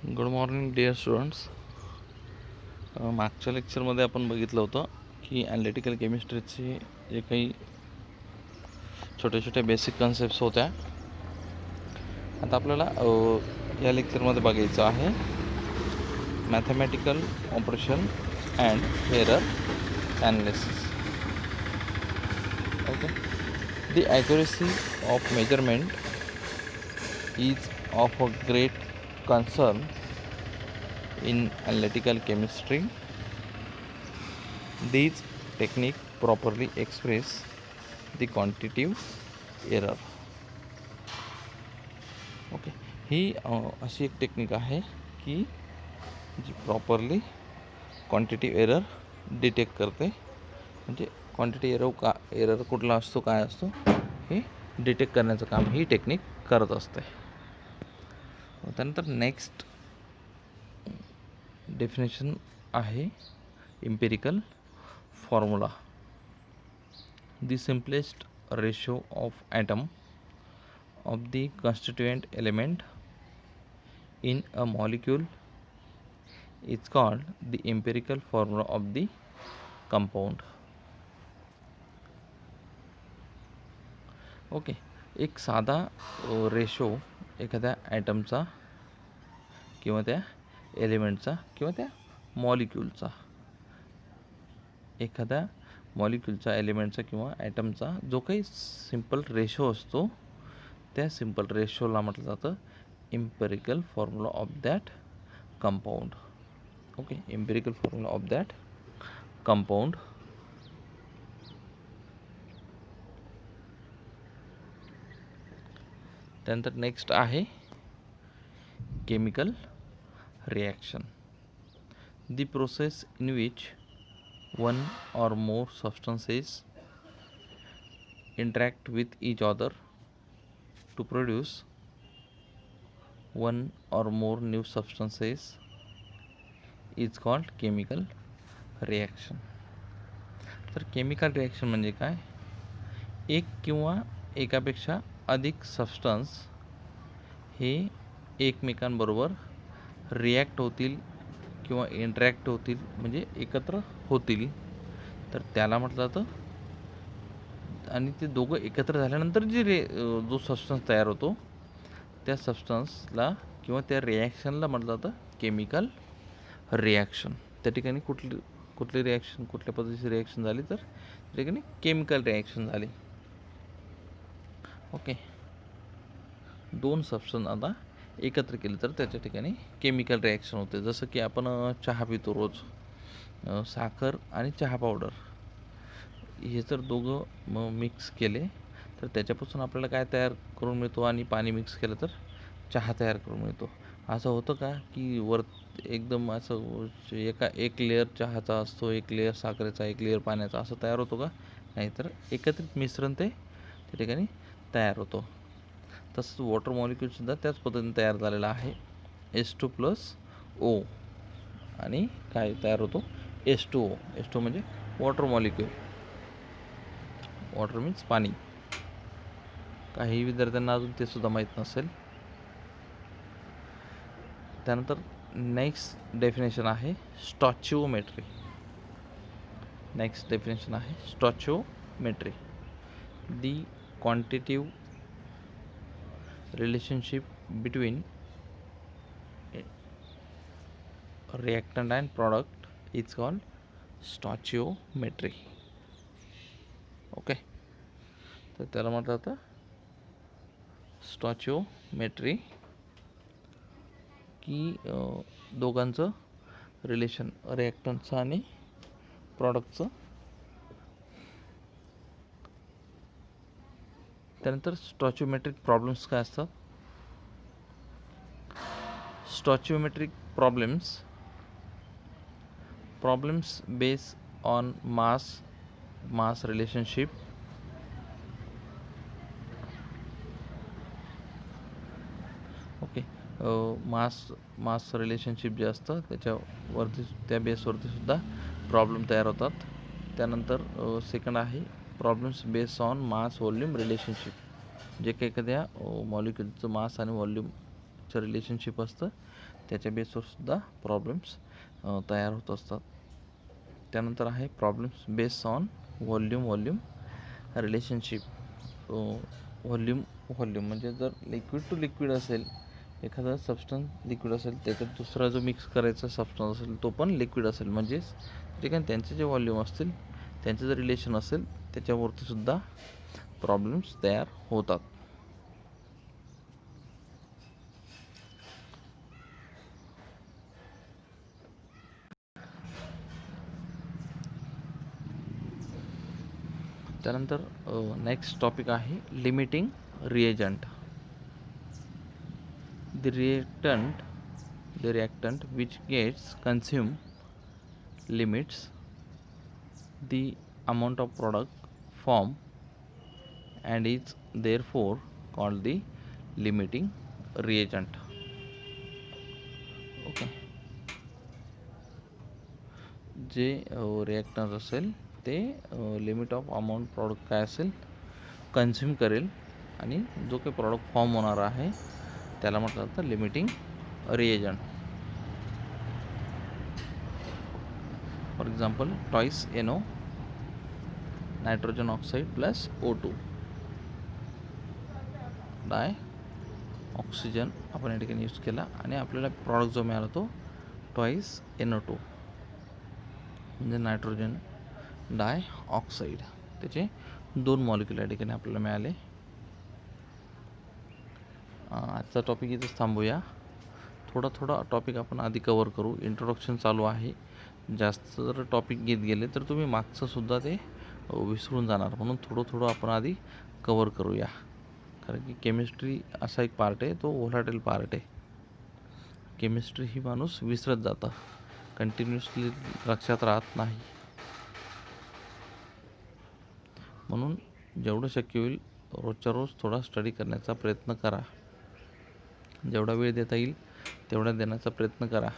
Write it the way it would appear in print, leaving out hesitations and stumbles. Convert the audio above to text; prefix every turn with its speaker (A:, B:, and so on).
A: Good morning dear students. मागच्या लेक्चरमध्ये आपण बघितलं होतं की ॲनालिटिकल केमिस्ट्रीचे जे काही छोटे छोटे बेसिक कन्सेप्ट्स होत्या, आता आपल्याला या लेक्चरमध्ये बघायचं आहे mathematical operation and error analysis. Okay. The accuracy of measurement is of a great concern in analytical chemistry. These technique properly express the quantitative error. Okay. ही अशी एक टेक्निक आहे की जी प्रॉपरली क्वांटिटिव्ह एरर डिटेक्ट करते. म्हणजे quantity error कुठला असतो, काय असतो हे डिटेक्ट करण्याचं काम ही टेक्निक करत असते. त्यानंतर नेक्स्ट डेफिनेशन आहे empirical formula. The simplest ratio of atom of the constituent element in a molecule is called the empirical formula of the compound. Okay. एक साधा रेशो एखाद्या ॲटमचा किंवा त्या एलिमेंटचा किंवा त्या मॉलिक्यूलचा, एखाद्या मॉलिक्यूलचा, एलिमेंटचा किंवा ॲटमचा जो काही सिम्पल रेशो असतो, त्या सिम्पल रेशोला म्हटलं जातं empirical formula of that compound. Okay. Empirical formula of that compound. त्यानंतर नेक्स्ट आहे chemical reaction. The process in which one or more substances interact with each other to produce one or more new substances is called chemical reaction. तर chemical reaction म्हणजे काय? एक किंवा एकापेक्षा अधिक substance हे एकमेकांबरोबर रिॲक्ट होतील किंवा इंटरॅक्ट होतील, म्हणजे एकत्र होतील, तर त्याला म्हटलं जातं. आणि ते दोघं एकत्र झाल्यानंतर जो सबस्टन्स तयार होतो त्या सबस्टन्सला किंवा त्या रिॲक्शनला म्हटलं जातं केमिकल रिॲक्शन. त्या ठिकाणी कुठली रिॲक्शन, कुठल्या पद्धतीची रिॲक्शन झाली, तर त्या ठिकाणी केमिकल रिॲक्शन झाली. ओके. दोन सबस्टन्स आता एकत्र केले तर त्याच्या ठिकाणी केमिकल रिॲक्शन होते. जसं की आपण चहा पितो रोज, साखर आणि चहा पावडर हे जर दोघं मिक्स केले तर त्याच्यापासून आपल्याला काय तयार करून मिळतो, आणि पाणी मिक्स केलं तर चहा तयार करून मिळतो. असं होतं का की एकदम असं एक लेअर चहाचा असतो, एक लेअर साखरेचा, एक लेअर पाण्याचा, असं तयार होतो का? नाही, तर एकत्रित मिश्रण ते त्या ठिकाणी तयार होतो. तसंच वॉटर मॉलिक्यूलसुद्धा त्याच पद्धतीने तयार झालेला आहे. H2+O आणि काय तयार होतो? H2O. H2O म्हणजे वॉटर मॉलिक्यूल. वॉटर मीन्स पाणी. काही विद्यार्थ्यांना अजून ते सुद्धा माहीत नसेल. त्यानंतर नेक्स्ट डेफिनेशन आहे स्टॉचिओमेट्री. नेक्स्ट डेफिनेशन आहे stoichiometry. The quantitative relationship between reactant and product is called stoichiometry. Okay. तर त्याला म्हटलं जातं स्टॉचिओमेट्री, की दोघांचं रिलेशन, रिॲक्टंटचं आणि प्रॉडक्टचं. त्यानंतर स्टॉचिओमेट्रिक प्रॉब्लेम्स काय असतात? Stoichiometric problems base on mass relationship. Okay. Mass relationship जे असतं त्याच्यावरती, त्या बेसवरती सुद्धा प्रॉब्लेम तयार होतात. त्यानंतर सेकंड आहे problems base on mass volume relationship. जे काही एखाद्या मॉलिक्यूलचं मास आणि व्हॉल्यूम प्रॉडक्टचं रिलेशनशिप असतं त्याच्या बेसवरसुद्धा प्रॉब्लेम्स तयार होत असतात. त्यानंतर आहे problems based on volume relationship. Volume म्हणजे जर लिक्विड टू लिक्विड असेल, एखादा सबस्टन्स लिक्विड असेल त्याच्यात दुसरा जो मिक्स करायचा सबस्टन्स असेल तो पण लिक्विड असेल, म्हणजेच ठीक आहे त्यांचे जे व्हॉल्यूम असतील त्यांचं जे रिलेशन असेल त्याच्यावरतीसुद्धा प्रॉब्लेम्स तयार होतात. त्यानंतर नेक्स्ट टॉपिक आहे limiting reagent. The reactant which gets consumed limits the amount of product formed and is therefore called the limiting reagent. Okay. जे रिॲक्टन्स असेल ते लिमिट ऑफ अमाऊंट प्रॉडक्ट काय असेल कन्झ्युम करेल आणि जो काही प्रॉडक्ट फॉर्म होणार आहे त्याला म्हटलं जातं limiting reagent. For example twice NO nitrogen oxide plus O2 dioxygen आपण या ठिकाणी यूज केला आणि आपल्याला प्रॉडक्ट जो मिळाला तो टॉईस NO2 म्हणजे नायट्रोजन डाय ऑक्साईड. त्याचे 2 मॉलिक्यूल या ठिकाणी आपल्याला मिळाले. आजचा टॉपिक इथंच थांबूया. थोडा टॉपिक आपण आधी कवर करू. इंट्रोडक्शन चालू आहे. जास्त जर टॉपिक घेत गेले तर तुम्ही मागचंसुद्धा ते विसरून जाणार, म्हणून थोडं आपण आधी कवर करूया. कारण की केमिस्ट्री असा एक पार्ट आहे तो व्होलाटाईल पार्ट आहे. केमिस्ट्री ही माणूस विसरत जातं, कंटिन्युअसली लक्षात राहत नाही. म्हणून जेवढं शक्य होईल रोजच्या रोज थोडा स्टडी करण्याचा प्रयत्न करा. जेवढा वेळ देता येईल तेवढा देण्याचा प्रयत्न करा.